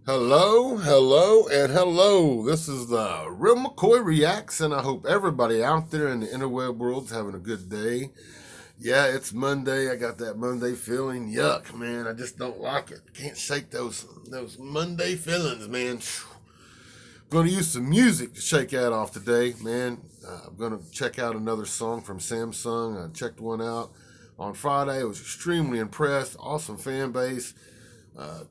Hello, hello, and hello. This is the Real McCoy Reacts, and I hope everybody out there in the interweb world's having a good day. Yeah, it's Monday. I got that Monday feeling. Yuck, man. I just don't like it. Can't shake those Monday feelings, man. Going to use some music to shake that off today, man. I'm going to check out another song from SamSon. I checked one out on Friday. I was extremely impressed. Awesome fan base.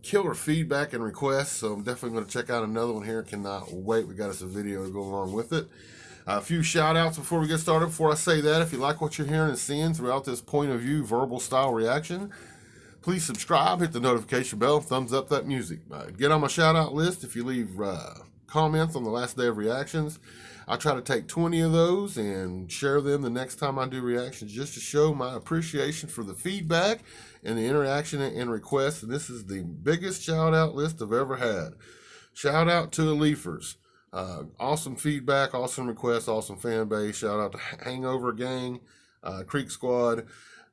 Killer feedback and requests, so I'm definitely going to check out another one here. Cannot wait. We got us a video to go along with it. A few shout outs before we get started. Before I say that, if you like what you're hearing and seeing throughout this point of view verbal style reaction, please subscribe, hit the notification bell, thumbs up that music. Get on my shout out list if you leave comments on the last day of reactions. I try to take 20 of those and share them the next time I do reactions just to show my appreciation for the feedback and the interaction and requests. And this is the biggest shout out list I've ever had. Shout out to the Leafers. Awesome feedback, awesome requests, awesome fan base. Shout out to Hangover Gang, Creek Squad,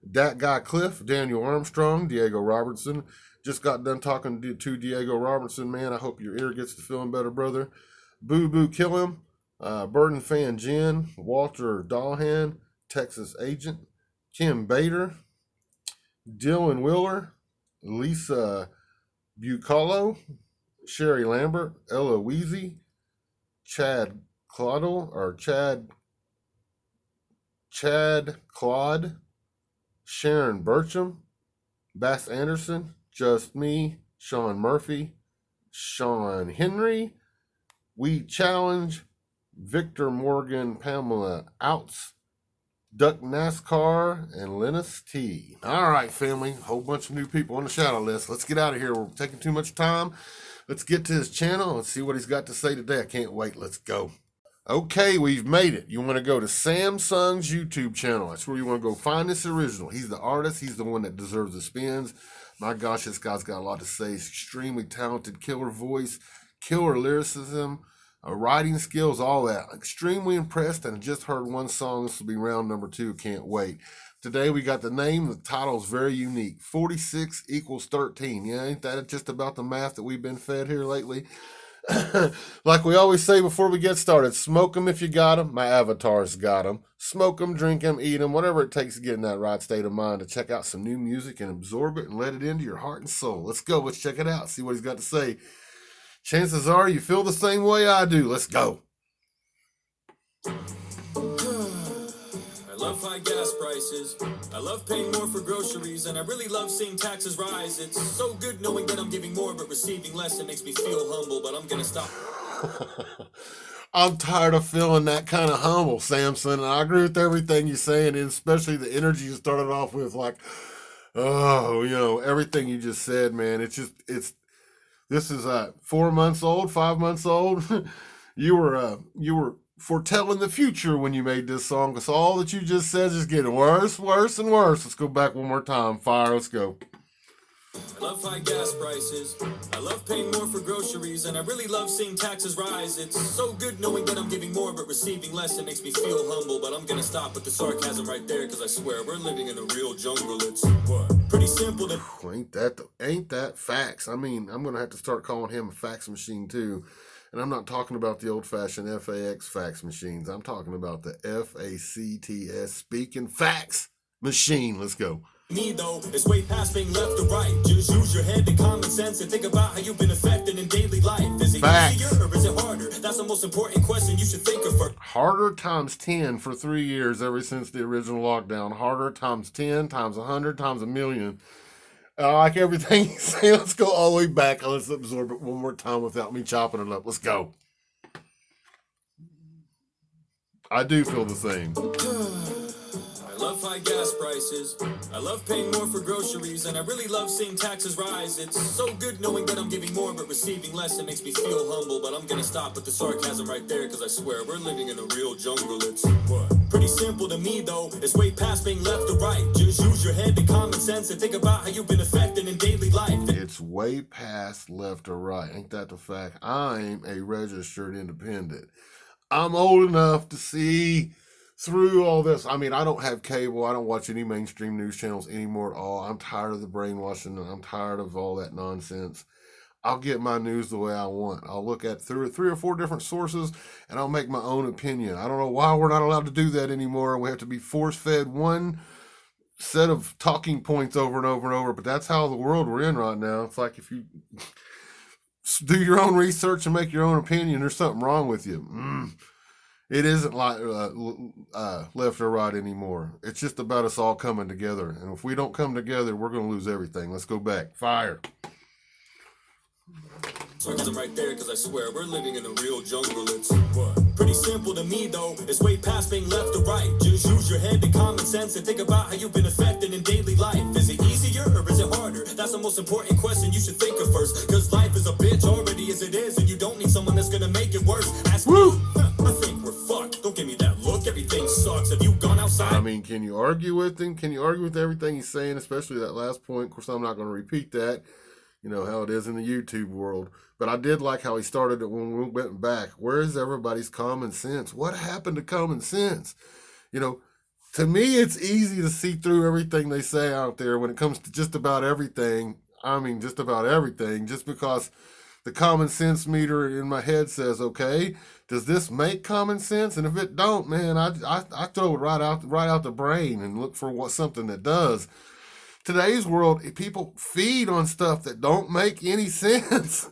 that guy Cliff, Daniel Armstrong, Diego Robertson. Just got done talking to Diego Robertson, man. I hope your ear gets to feeling better, brother. Boo Boo Kill Him, Burden Fan Jen, Walter Dahlhan, Texas Agent, Kim Bader, Dylan Willer, Lisa Bucalo, Sherry Lambert, Ella Weezy, Chad Claudel, or Chad Claude, Sharon Burcham, Bass Anderson, Just Me, Sean Murphy, Sean Henry, We Challenge, Victor Morgan, Pamela Outs, Duck NASCAR, and Linus T. All right, family, a whole bunch of new people on the shadow list. Let's get out of here. We're taking too much time. Let's get to his channel and see what he's got to say today. I can't wait. Let's go. Okay, we've made it. You want to go to SamSon's YouTube channel. That's where you want to go find this original. He's the artist. He's the one that deserves the spins. My gosh, this guy's got a lot to say. He's extremely talented, killer voice, killer lyricism, writing skills, all that. Extremely impressed, and I just heard one song. This will be round number 2. Can't wait. Today we got the name. The title's very unique. 46 equals 13. Yeah, ain't that just about the math that we've been fed here lately? Like we always say before we get started, smoke them if you got them. My avatar's got them. Smoke them, drink them, eat them, whatever it takes to get in that right state of mind to check out some new music and absorb it and let it into your heart and soul. Let's go. Let's check it out. See what he's got to say. Chances are you feel the same way I do. Let's go. I love high gas prices. I love paying more for groceries, and I really love seeing taxes rise. It's so good knowing that I'm giving more but receiving less. It makes me feel humble, but I'm gonna stop. I'm tired of feeling that kind of humble, SamSon, and I agree with everything you're saying, and especially the energy you started off with, like, oh, everything you just said, man. This is 4 months old, 5 months old. you were foretelling the future when you made this song, because all that you just said is getting worse, worse, and worse. Let's go back one more time. Fire, let's go. I love high gas prices. I love paying more for groceries, and I really love seeing taxes rise. It's so good knowing that I'm giving more but receiving less. It makes me feel humble, but I'm gonna stop with the sarcasm right there, because I swear we're living in a real jungle. It's what? Pretty simple to... Ain't that facts? I mean, I'm gonna have to start calling him a fax machine too. And I'm not talking about the old-fashioned FAX fax machines. I'm talking about the FACTS speaking fax machine. Let's go. Me though, it's way past being left or right. Just use your head and common sense and think about how you've been affected in daily life. Is it easier or is it harder? That's the most important question you should think of first. Harder times 10 for 3 years ever since the original lockdown. Harder times 10 times 100 times a million. I like everything you say. Let's go all the way back and let's absorb it one more time without me chopping it up. Let's go. I do feel the same. I love high gas prices. I love paying more for groceries, and I really love seeing taxes rise. It's so good knowing that I'm giving more but receiving less. It makes me feel humble, but I'm gonna stop with the sarcasm right there, because I swear we're living in a real jungle. It's what? Pretty simple to me though. It's way past being left or right. Just use your head and common sense and think about how you've been affected in daily life. It's way past left or right. Ain't that the fact? I'm a registered independent. I'm old enough to see through all this. I mean, I don't have cable. I don't watch any mainstream news channels anymore at all. I'm tired of the brainwashing. I'm tired of all that nonsense. I'll get my news the way I want. I'll look at three or four different sources, and I'll make my own opinion. I don't know why we're not allowed to do that anymore. We have to be force-fed one set of talking points over and over and over, but that's how the world we're in right now. It's like if you do your own research and make your own opinion, there's something wrong with you. It isn't like left or right anymore. It's just about us all coming together. And if we don't come together, we're going to lose everything. Let's go back. Fire. Sarcasm right there, because I swear we're living in a real jungle. It's what? Pretty simple to me, though. It's way past being left or right. Just use your head and common sense and think about how you've been affected in daily life. Is it easier or is it harder? That's the most important question you should think of first. Because life is a bitch already as it is, and you don't need someone that's going to make it worse. Ask me. I think we're fucked. Don't give me that look. Everything sucks. Have you gone outside? I mean, can you argue with him? Can you argue with everything he's saying, especially that last point? Of course, I'm not going to repeat that. You know how it is in the YouTube world. But I did like how he started it when we went back. Where is everybody's common sense? What happened to common sense? You know, to me, it's easy to see through everything they say out there when it comes to just about everything. I mean, just about everything. Just because the common sense meter in my head says, okay, does this make common sense? And if it don't, man, I throw it right out the brain and look for something that does. Today's world, people feed on stuff that don't make any sense,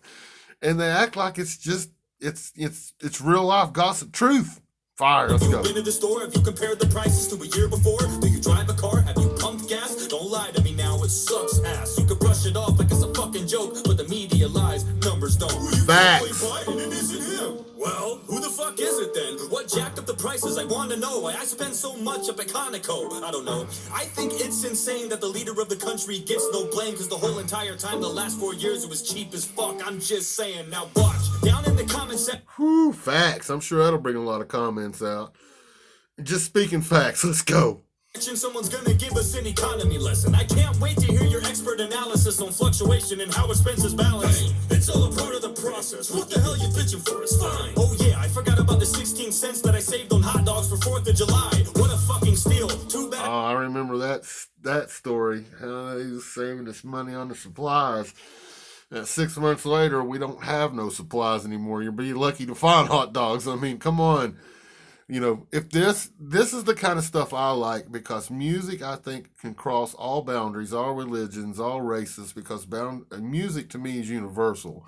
and they act like it's just it's real life gossip truth. Fire. Let's go. Have you been to the store? Have you compared the prices to a year before? Do you drive a car? Have you pumped gas? Don't lie to me now, it sucks ass. You could brush it off like it's a fucking joke, but the media lies, numbers don't. Facts. Biden and isn't him. Well, who the fuck is it then? What jacked up the prices? I want to know why I spend so much up at Conoco. I don't know. I think it's insane that the leader of the country gets no blame, because the whole entire time, the last 4 years, it was cheap as fuck. I'm just saying. Now watch. Down in the comments section. Whew, facts. I'm sure that'll bring a lot of comments out. Just speaking facts. Let's go. Someone's gonna give us an economy lesson. I can't wait to hear your expert analysis on fluctuation and how expenses balance. Hey, it's all a part of the process. What the hell you bitching for? It's fine. Oh yeah, I forgot about the 16 cents that I saved on hot dogs for 4th of July. What a fucking steal. Too bad. Oh, I remember that story. How he was saving this money on the supplies. 6 months later, we don't have no supplies anymore. You'll be lucky to find hot dogs. I mean, come on. You know, if this is the kind of stuff I like, because music, I think, can cross all boundaries, all religions, all races, because music to me is universal.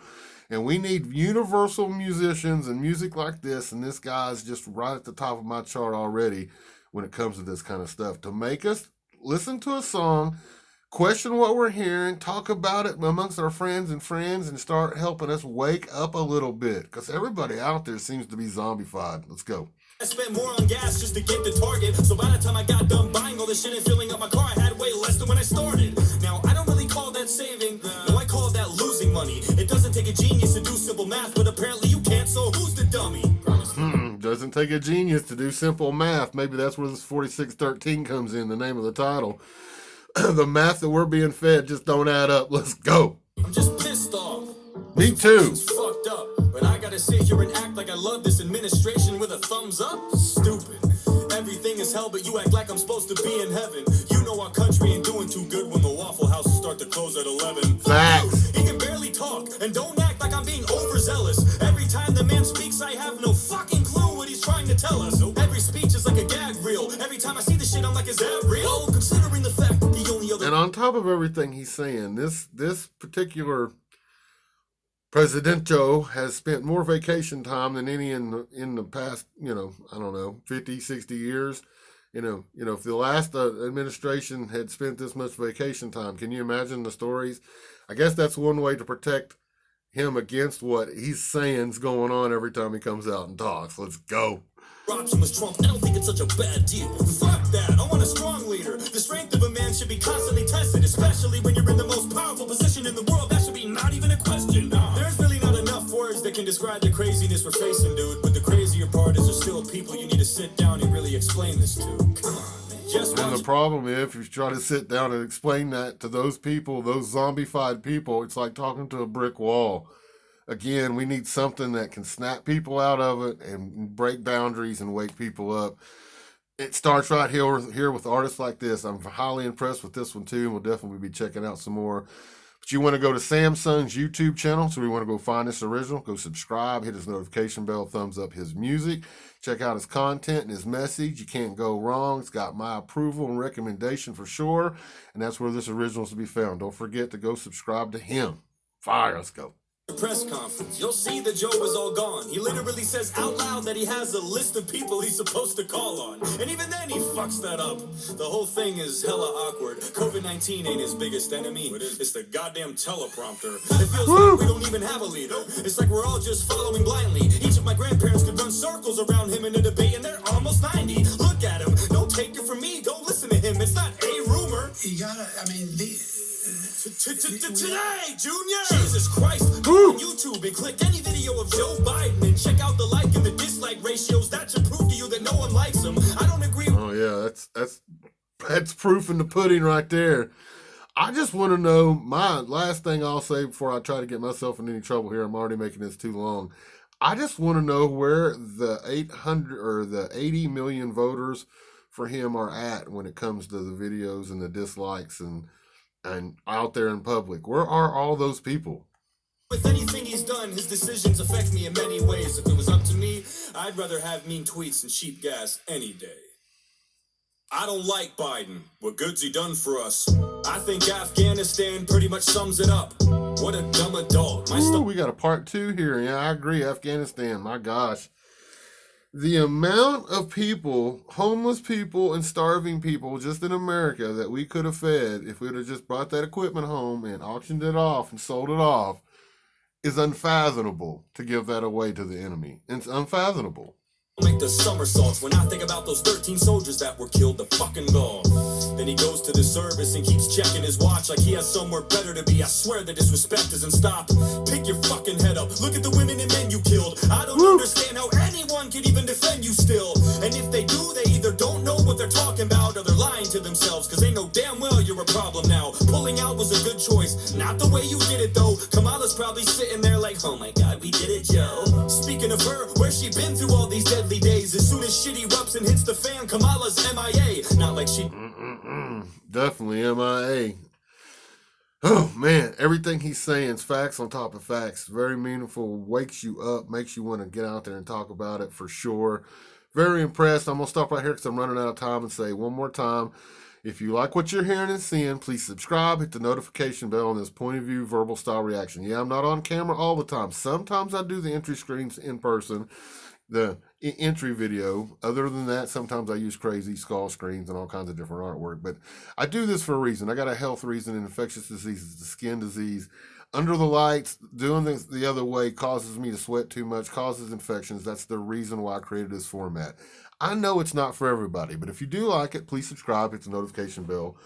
And we need universal musicians and music like this, and this guy's just right at the top of my chart already when it comes to this kind of stuff. To make us listen to a song, question what we're hearing, talk about it amongst our friends, and start helping us wake up a little bit, because everybody out there seems to be zombified. Let's go. I spent more on gas just to get to Target, so by the time I got done buying all this shit and filling up my car, I had way less than when I started. Now, I don't really call that saving, no, I call that losing money. It doesn't take a genius to do simple math, but apparently you can't, so who's the dummy? Doesn't take a genius to do simple math. Maybe that's where this 4613 comes in, the name of the title. The math that we're being fed just don't add up. Let's go. I'm just pissed off. Me too. It's fucked up, but I gotta sit here and act like I love this administration with a thumbs up? Stupid. Everything is hell, but you act like I'm supposed to be in heaven. You know our country ain't doing too good when the Waffle Houses start to close at 11. Facts. He can barely talk, and don't act like I'm being overzealous. Every time the man speaks, I have no fucking clue what he's trying to tell us. Every speech is like a gag reel. Every time I see this shit, I'm like, is that real? Considering the fact that the only other... And on top of everything he's saying, this particular Presidente has spent more vacation time than any in the past, I don't know, 50, 60 years. If the last administration had spent this much vacation time, can you imagine the stories? I guess that's one way to protect him against what he's saying's going on every time he comes out and talks. Let's go. Option was Trump. I don't think it's such a bad deal. Fuck that. I want a strong leader. The strength of a man should be constantly tested, especially when you're in the most powerful position in the world. That should be not even a question. There's really not enough words that can describe the craziness we're facing, dude. But the crazier part is there's still people you need to sit down and really explain this to. Come on, man. And the problem is, if you try to sit down and explain that to those people, those zombified people, it's like talking to a brick wall. Again, we need something that can snap people out of it and break boundaries and wake people up. It starts right here with artists like this. I'm highly impressed with this one too, and we'll definitely be checking out some more. But you want to go to SamSon's YouTube channel, so we want to go find this original, go subscribe, hit his notification bell, thumbs up his music, check out his content and his message. You can't go wrong. It's got my approval and recommendation for sure, and that's where this original is to be found. Don't forget to go subscribe to him. Fire, let's go. Press conference, you'll see that Joe is all gone. He literally says out loud that he has a list of people he's supposed to call on. And even then he fucks that up. The whole thing is hella awkward. COVID-19 ain't his biggest enemy. It's the goddamn teleprompter. It feels like we don't even have a leader. It's like we're all just following blindly. Each of my grandparents could run circles around him in a debate and they're almost 90. Look at him. Don't take it from me. Go listen to him. It's not a rumor. You gotta, I mean, Today, Junior! Jesus Christ! Go on YouTube and click any video of Joe Biden and check out the like and the dislike ratios. That should prove to you that no one likes him. I don't agree. Oh yeah, that's proof in the pudding right there. I just want to know, my last thing I'll say before I try to get myself in any trouble here. I'm already making this too long. I just want to know where the 800 or the 80 million voters for him are at when it comes to the videos and the dislikes and out there in public. Where are all those people? With anything he's done, his decisions affect me in many ways. If it was up to me, I'd rather have mean tweets and cheap gas any day. I don't like Biden. What good's he done for us? I think Afghanistan pretty much sums it up. What a dumb adult. Ooh, we got a part 2 here. Yeah, I agree. Afghanistan, my gosh. The amount of people, homeless people and starving people just in America that we could have fed if we would have just brought that equipment home and auctioned it off and sold it off is unfathomable to give that away to the enemy. It's unfathomable. Make the somersaults when I think about those 13 soldiers that were killed, the fucking gall. Then he goes to the service and keeps checking his watch like he has somewhere better to be. I swear the disrespect isn't stopped. Pick your fucking head up. Look at the women and men you killed. I don't understand how anyone can even defend you still. And if they do, they either don't know what they're talking about or they're lying to themselves because they know damn well you're a problem now. Pulling out was a good choice. Not the way you did it though. Kamala's probably sitting there like, oh my god, we did it, Joe. Speaking of her, where's she been through all these deadly days? As soon as shit erupts and hits the fan, Kamala's MIA. Not like she... Definitely MIA. Oh man, everything he's saying is facts on top of facts. Very meaningful, wakes you up, makes you want to get out there and talk about it for sure. Very impressed. I'm going to stop right here because I'm running out of time and say one more time. If you like what you're hearing and seeing, please subscribe, hit the notification bell on this point of view verbal style reaction. Yeah, I'm not on camera all the time. Sometimes I do the entry screens in person, the entry video. Other than that, sometimes I use crazy skull screens and all kinds of different artwork. But I do this for a reason. I got a health reason, and infectious diseases, the skin disease. Under the lights, doing things the other way causes me to sweat too much, causes infections. That's the reason why I created this format. I know it's not for everybody, but if you do like it, please subscribe, hit the notification bell.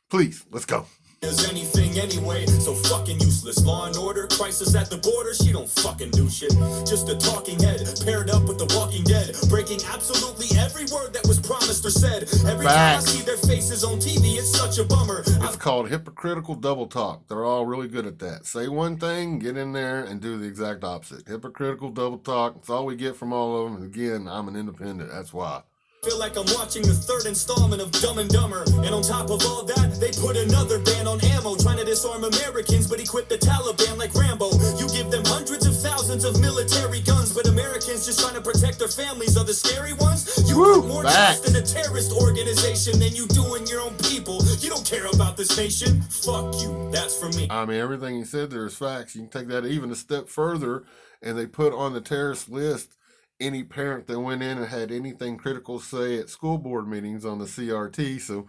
Please, let's go. Is anything anyway, so fucking useless. Law and order, crisis at the border, she don't fucking do shit. Just a talking head, paired up with the Walking Dead, breaking absolutely every word that was promised or said. Every time I see their faces on TV, it's such a bummer. It's called hypocritical double talk. They're all really good at that. Say one thing, get in there, and do the exact opposite. Hypocritical double talk, it's all we get from all of them. Again, I'm an independent, that's why. Feel like I'm watching the third installment of Dumb and Dumber. And on top of all that, they put another ban on ammo, trying to disarm Americans, but equip the Taliban like Rambo. You give them hundreds of thousands of military guns, but Americans just trying to protect their families are the scary ones. You put more trust in a terrorist organization than you do in your own people. You don't care about this nation. Fuck you. That's for me. I mean, everything he said there is facts. You can take that even a step further, and they put on the terrorist list any parent that went in and had anything critical to say at school board meetings on the CRT. So,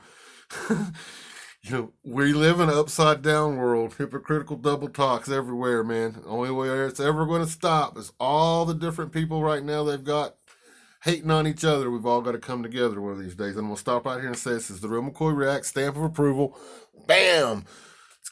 you know, we live in an upside down world. Hypocritical double talks everywhere, man. The only way it's ever going to stop is all the different people right now they've got hating on each other. We've all got to come together one of these days. And I'm going to stop right here and say this is the Real McCoy React, stamp of approval. Bam!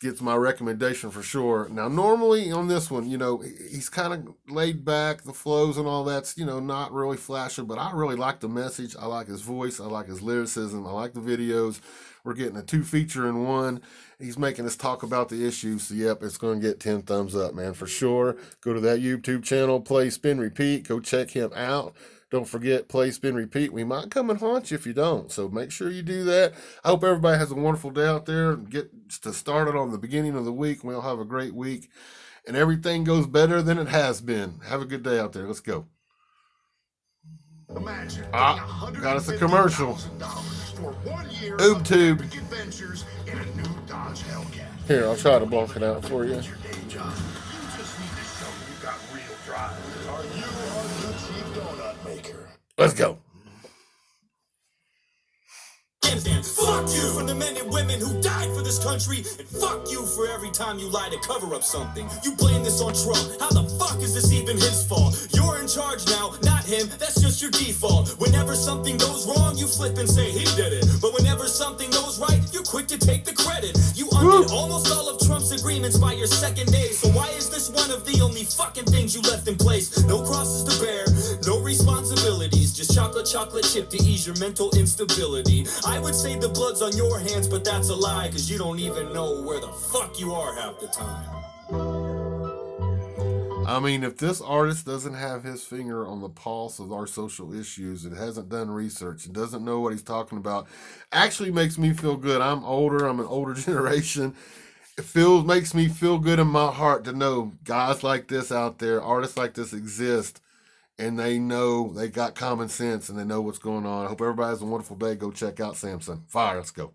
Gets my recommendation for sure. Now, normally on this one, you know, he's kind of laid back, the flows and all that's, you know, not really flashy, but I really like the message. I like his voice. I like his lyricism. I like the videos. We're getting a 2 feature in one. He's making us talk about the issues. So, yep, it's going to get 10 thumbs up, man, for sure. Go to that YouTube channel, play, spin, repeat. Go check him out. Don't forget, play, spin, repeat. We might come and haunt you if you don't. So make sure you do that. I hope everybody has a wonderful day out there. Get to start it on the beginning of the week. We'll have a great week. And everything goes better than it has been. Have a good day out there. Let's go. Imagine got us a commercial. For 1 year Oob of tube. epic adventures in a new Dodge Hellcat. Here, I'll try to block it out for you. Your day job. You just need to show you got real drive. Are you the chief donut maker? Let's go. Fuck you for the men and women who died for this country, and fuck you for every time you lie to cover up something. You blame this on Trump. How the fuck is this even his fault? You're in charge now, not him. That's just your default. Whenever something goes wrong, you flip and say he did it. But whenever something goes right, you're quick to take the credit. You undid almost all of Trump's agreements by your second day. So why is this one of the only fucking things you left in place? No crosses to bear, no responsibilities, just chocolate chip to ease your mental instability. I would say the blood's on your hands, but that's a lie, cause you don't even know where the fuck you are half the time. I mean, if this artist doesn't have his finger on the pulse of our social issues and hasn't done research and doesn't know what he's talking about, actually makes me feel good. I'm older. I'm an older generation. Makes me feel good in my heart to know guys like this out there, artists like this exist, and they know they got common sense and they know what's going on. I hope everybody has a wonderful day. Go check out SamSon. Fire. Let's go.